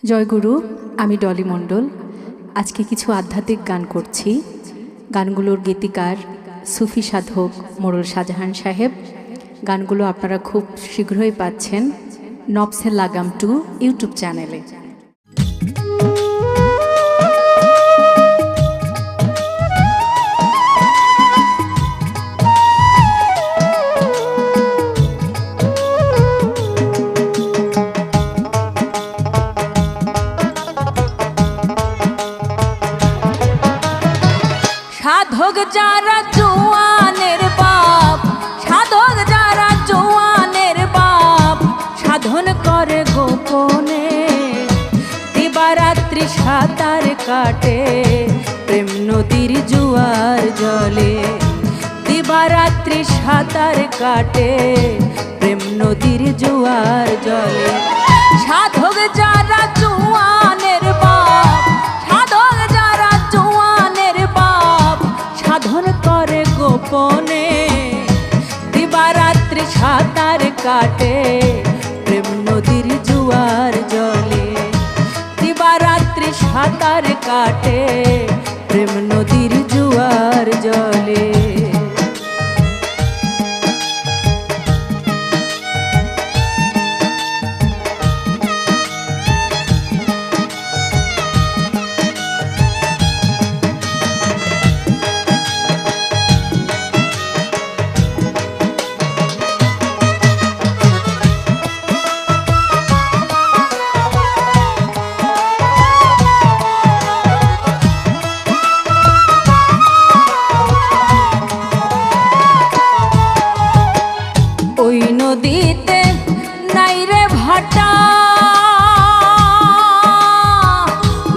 জয়গুরু, আমি ডলি মণ্ডল। আজকে কিছু আধ্যাত্মিক গান করছি। গানগুলোর গীতিকার সুফি সাধক মোড়ল শাহজাহান সাহেব। গানগুলো আপনারা খুব শীঘ্রই পাচ্ছেন নবসে লাগাম 2 ইউটিউব চ্যানেলে। সাধক যারা জোয়ানের বাপ, সাধক যারা জোয়ানের বাপ, সাধন করে গোপনে, দিবারাত্রি সাঁতার কাটে প্রেম নদীর জোয়ার জলে। দিবারাত্রি সাঁতার কাটে প্রেম নদীর জোয়ার জলে। সাধক যারা জোয়ানের বাপ, সাধক যারা জোয়ানের বাপ, সাধন করে গোপনে, দিবারাত্রি সাঁতার কাটে প্রেম নদীর জোয়ার জলে। দিবারাত্রি সাঁতার কাটে প্রেম নদীর জোয়ার জলে। ওই নদীতে নাই রে ভাটা,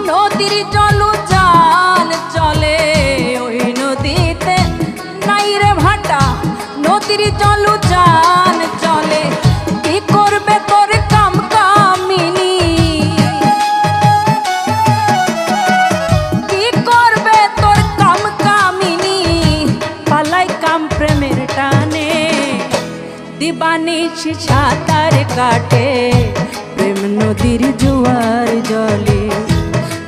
নদীর জলু জাল চলে। ওই নদীতে নাই রে ভাটা, নদীর জলু জাল চলে। কি করবে তোর কাম কামিনী, কি করবে তোর কাম কামিনী, পালাই কাম প্রেমের টানে। দিবানিশি সাঁতার কাটে প্রেম নদীর জোয়ার জলে।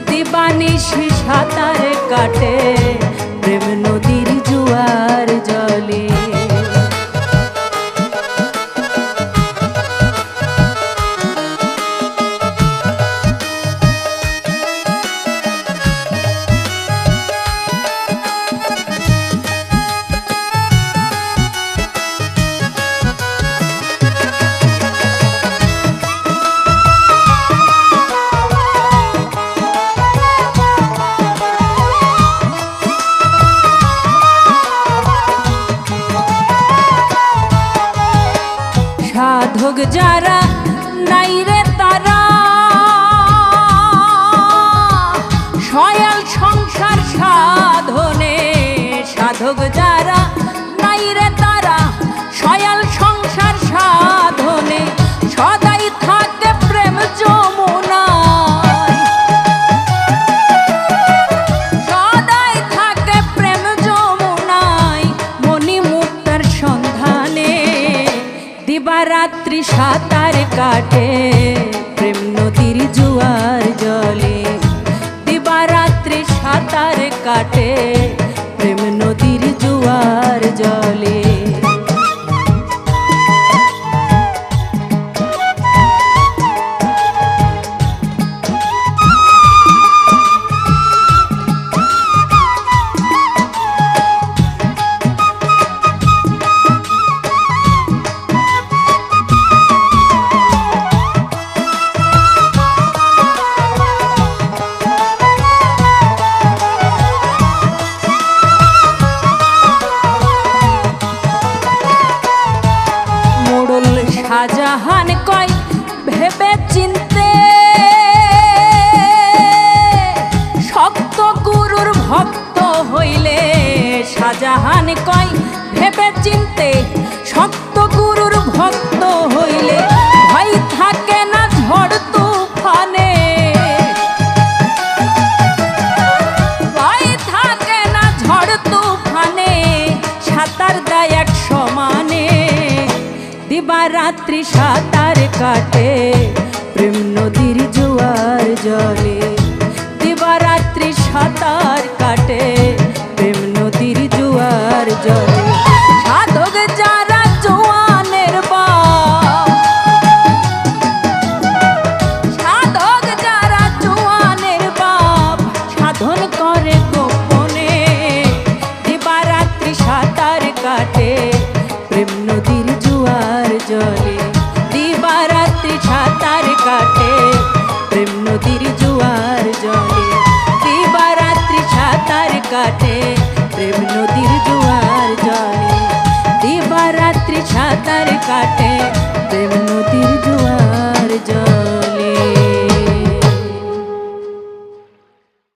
দিবানিশি সাঁতার কাটে প্রেম নদীর জোয়ার জলে। সাধক যারা নাই রে তারা, সয়াল সংসার সাধনে। সাধক যারা নাই রে তারা, সয়াল সংসার সাধনে। সদাই থাকে প্রেম যমুনায়, সদাই থাকে প্রেম যমুনায়, মণি মুক্তার সন্ধানে। দিবারাত্রি সাঁতার কাটে প্রেম নদীর জোয়ার জলে। দিবারাত্রি সাঁতার কাটে প্রেম নদীর জোয়ার জলে। শাহজাহান কয় ভেবে চিনতে, শক্ত গুরুর ভক্ত হইলে। শাহজাহান কয় ভেবে চিনতে, শক্ত গুরুর ভক্ত হইলে। ভয় থাকে না ঝড় তুফানে, ভয় থাকে না ঝড় তুফানে, সাঁতার দেয় এক সমানে। দিবারাত্রি সাঁতার কাটে প্রেম নদীর জোয়ার জলে দিবারাত্রি সাঁতার কাটে প্রেম নদীর জোয়ার জলে সাধক যারা জোয়ানের বাপ সাধক যারা জোয়ানের বাপ সাধন করে গোপনে দিবারাত্রি সাঁতার কাটে প্রেম নদীর জোয়ার জলে দিবারাত্রি সাঁতার কাটে প্রেম নদীর জোয়ার জলে দিবারাত্রি সাঁতার কাটে প্রেম নদীর জোয়ার জলে দিবারাত্রি সাঁতার কাটে